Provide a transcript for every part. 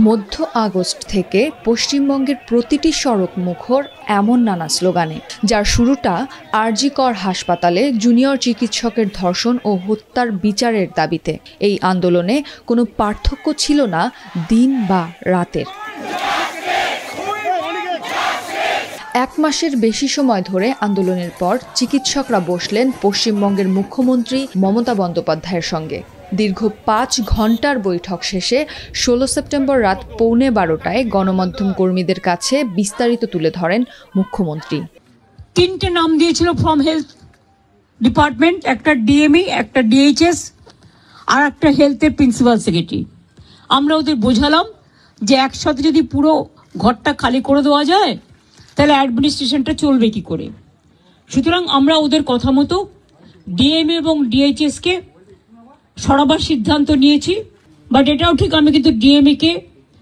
মধ্য আগস্ট থেকে পশ্চিমবঙ্গের প্রতিটি সড়ক মুখর এমন নানা স্লোগানে, যার শুরুটা আরজি কর হাসপাতালে জুনিয়র চিকিৎসকের ধর্ষণ ও হত্যার বিচারের দাবিতে। এই আন্দোলনে কোনো পার্থক্য ছিল না দিন বা রাতের। এক মাসের বেশি সময় ধরে আন্দোলনের পর চিকিৎসকরা বসলেন পশ্চিমবঙ্গের মুখ্যমন্ত্রী মমতা বন্দ্যোপাধ্যায়ের সঙ্গে। দীর্ঘ 5 ঘন্টার বৈঠক শেষে 16 সেপ্টেম্বর রাত 11:15টায় গণমাধ্যম কর্মীদের কাছে বিস্তারিত তুলে ধরেন মুখ্যমন্ত্রী। 3টে নাম দিয়েছিল ফ্রম হেলথ ডিপার্টমেন্ট, একটা ডিএমই, একটা ডিএইচএস আর একটা হেলথের প্রিন্সিপাল সেক্রেটারি। আমরা ওদের বোঝালাম যে একসাথে যদি পুরো ঘরটা খালি করে দেওয়া যায় তাহলে অ্যাডমিনিস্ট্রেশনটা চলবে কি করে। সুতরাং আমরা ওদের কথা মতো ডিএমএ এবং ডিএইচএসকে সরাবার সিদ্ধান্ত নিয়েছি। বাট এটাও ঠিক, আমি কিন্তু ডিএমএকে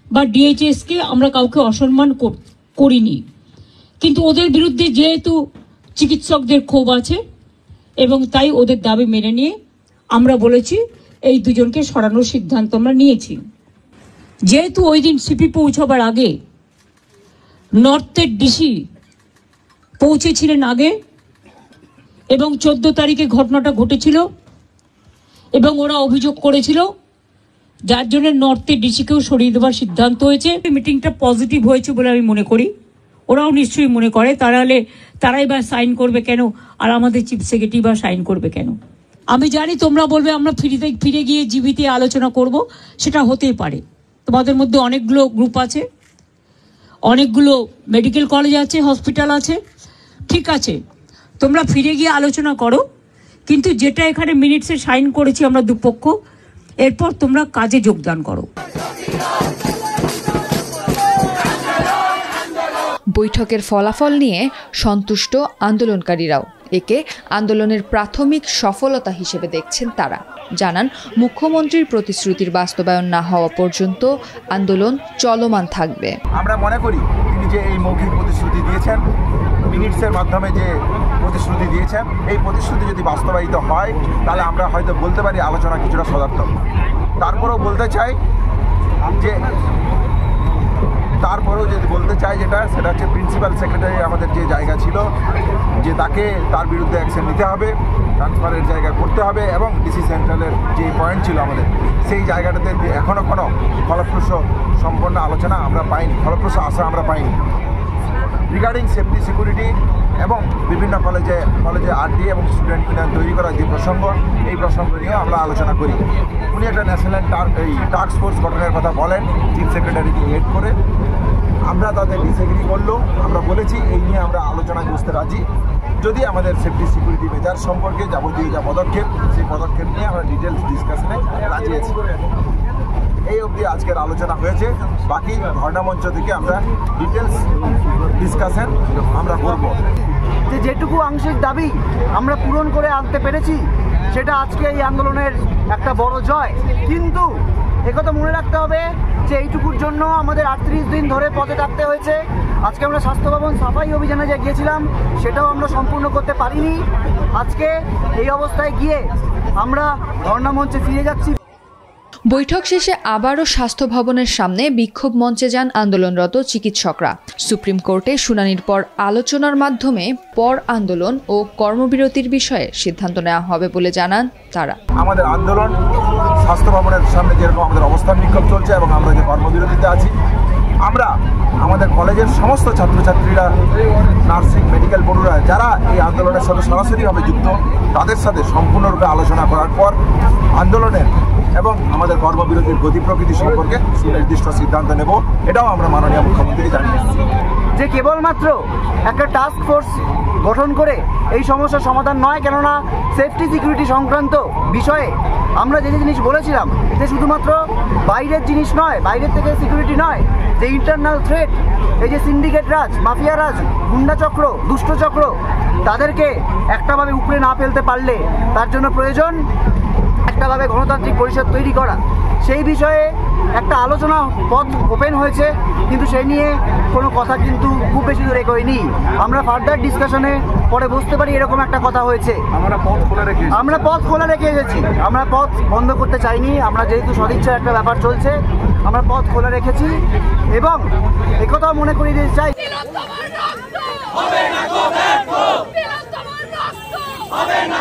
বা ডিএইচএসকে আমরা কাউকে অসম্মান করিনি, কিন্তু ওদের বিরুদ্ধে যেহেতু চিকিৎসকদের ক্ষোভ আছে এবং তাই ওদের দাবি মেনে নিয়ে আমরা বলেছি এই দুজনকে সরানোর সিদ্ধান্ত আমরা নিয়েছি। যেহেতু ওই দিন সিপি পৌঁছাবার আগে নর্থের ডিসি পৌঁছেছিলেন আগে এবং 14 তারিখে ঘটনাটা ঘটেছিল এবং ওরা অভিযোগ করেছিল, যার জন্য নর্থের ডিসিকেও সরিয়ে দেওয়ার সিদ্ধান্ত হয়েছে। মিটিংটা পজিটিভ হয়েছে বলে আমি মনে করি, ওরাও নিশ্চয়ই মনে করে, তারাই বা সাইন করবে কেন আর আমাদের চিফ সেক্রেটারি বা সাইন করবে কেন। আমি জানি তোমরা বলবে আমরা ফিরে গিয়ে জিবিতে আলোচনা করব, সেটা হতেই পারে। তোমাদের মধ্যে অনেকগুলো গ্রুপ আছে, অনেকগুলো মেডিকেল কলেজ আছে, হসপিটাল আছে, ঠিক আছে, তোমরা ফিরে গিয়ে আলোচনা করো, কিন্তু যেটা এখানে মিনিটসে সাইন করেছি আমরা দুপক্ষ, এরপর তোমরা কাজে যোগদান করো। বৈঠকের ফলাফল নিয়ে সন্তুষ্ট আন্দোলনকারীরাও। একে আন্দোলনের প্রাথমিক সফলতা হিসেবে দেখছেন তারা। জানান, মুখ্যমন্ত্রীর প্রতিশ্রুতির বাস্তবায়ন না হওয়া পর্যন্ত আন্দোলন চলমান থাকবে। আমরা মনে করি তিনি যে এই মৌখিক প্রতিশ্রুতি দিয়েছেন, মিনিটসের মাধ্যমে যে প্রতিশ্রুতি দিয়েছেন, এই প্রতিশ্রুতি যদি বাস্তবায়িত হয় তাহলে আমরা হয়তো বলতে পারি আলোচনা কিছুটা সদার্থক। তারপরেও বলতে চাই যেটা সেটা হচ্ছে প্রিন্সিপাল সেক্রেটারি আমাদের যে জায়গা ছিল, যে তাকে তার বিরুদ্ধে অ্যাকশন নিতে হবে, ট্রান্সফারের জায়গা করতে হবে, এবং ডিসি সেন্ট্রালের যে পয়েন্ট ছিল আমাদের সেই জায়গাটাতে এখনও কোনো ফলপ্রসূ সম্পন্ন আলোচনা আমরা পাইনি, ফলপ্রসূ আশা আমরা পাইনি। রিগার্ডিং সেফটি সিকিউরিটি এবং বিভিন্ন কলেজে আরডি এবং স্টুডেন্ট ইউনিয়ন তৈরি করার যে প্রসঙ্গ, এই প্রসঙ্গ নিয়েও আমরা আলোচনা করি। উনি একটা ন্যাশনাল টাস্ক ফোর্স গঠনের কথা বলেন চিফ সেক্রেটারিকে হেড করে। আমরা তাদের ডিসএগ্রি করলেও আমরা বলেছি এই নিয়ে আমরা আলোচনায় বসতে রাজি, যদি আমাদের সেফটি সিকিউরিটি মেজার সম্পর্কে যাবতীয় যা পদক্ষেপ, সেই পদক্ষেপ নিয়ে আমরা ডিটেলস ডিসকাশনে রাজি আছি। এই অবধি আজকের আলোচনা হয়েছে, বাকি ধর্ণামঞ্চ থেকে আমরা ডিটেলস ডিসকাশন আমরা করব। যেটুকু আংশিক দাবি আমরা পূরণ করে আনতে পেরেছি সেটা আজকে এই আন্দোলনের একটা বড় জয়। কিন্তু একথা মনে রাখতে হবে যে এইটুকুর জন্য আমাদের 38 দিন ধরে পথে থাকতে হয়েছে। আজকে আমরা স্বাস্থ্য ভবন সাফাই অভিযানে যে গিয়েছিলাম সেটাও আমরা সম্পূর্ণ করতে পারিনি। আজকে এই অবস্থায় গিয়ে আমরা ধর্ণামঞ্চে ফিরে যাচ্ছি। বৈঠক শেষে আবারও স্বাস্থ্য ভবনের সামনে বিক্ষোভ মঞ্চে যান আন্দোলনরত চিকিৎসকরা। সুপ্রিম কোর্টে শুনানির পর আলোচনার মাধ্যমে পর আন্দোলন ও কর্মবিরতির বিষয়ে সিদ্ধান্ত নেওয়া হবে বলে জানান তারা। আমাদের আন্দোলন স্বাস্থ্য ভবনের সামনে যেরকম আমাদের অবস্থান বিক্ষোভ চলছে এবং আমরা যে কর্মবিরতিতে আছি, আমরা আমাদের কলেজের সমস্ত ছাত্রছাত্রীরা, নার্সিং, মেডিকেল পড়ুয়া যারা এই আন্দোলনের সাথে সরাসরিভাবে যুক্ত, তাদের সাথে সম্পূর্ণরূপে আলোচনা করার পর আন্দোলনের এবং আমাদের কর্মবিরতির গতি প্রকৃতি সম্পর্কে সুনির্দিষ্ট সিদ্ধান্ত নেব। এটাও আমরা মাননীয় মুখ্যমন্ত্রীকে জানিয়েছি যে কেবলমাত্র একটা টাস্ক ফোর্স গঠন করে এই সমস্যার সমাধান নয়। কেননা সেফটি সিকিউরিটি সংক্রান্ত বিষয়ে আমরা যে জিনিস বলেছিলাম যে শুধুমাত্র বাইরের জিনিস নয়, বাইরের থেকে সিকিউরিটি নয়, যে ইন্টারনাল থ্রেট, এই যে সিন্ডিকেট রাজ, মাফিয়া রাজ, গুন্ডা চক্র, দুষ্ট চক্র, তাদেরকে একটাভাবে উপরে না ফেলতে পারলে তার জন্য প্রয়োজন একটাভাবে গণতান্ত্রিক পরিষদ তৈরি করা। সেই বিষয়ে একটা আলোচনা পথ ওপেন হয়েছে, কিন্তু সেই নিয়ে কোনো কথা কিন্তু খুব বেশি দূর এগোয়নি। আমরা ফার্দার ডিসকাশনে পরে বসতে পারি, এরকম একটা কথা হয়েছে। আমরা পথ খোলা রেখে এসেছি, আমরা পথ বন্ধ করতে চাইনি। আমরা যেহেতু সদিচ্ছার একটা ব্যাপার চলছে, আমরা পথ খোলা রেখেছি এবং একথাও মনে করিয়ে দিতে চাই হবে না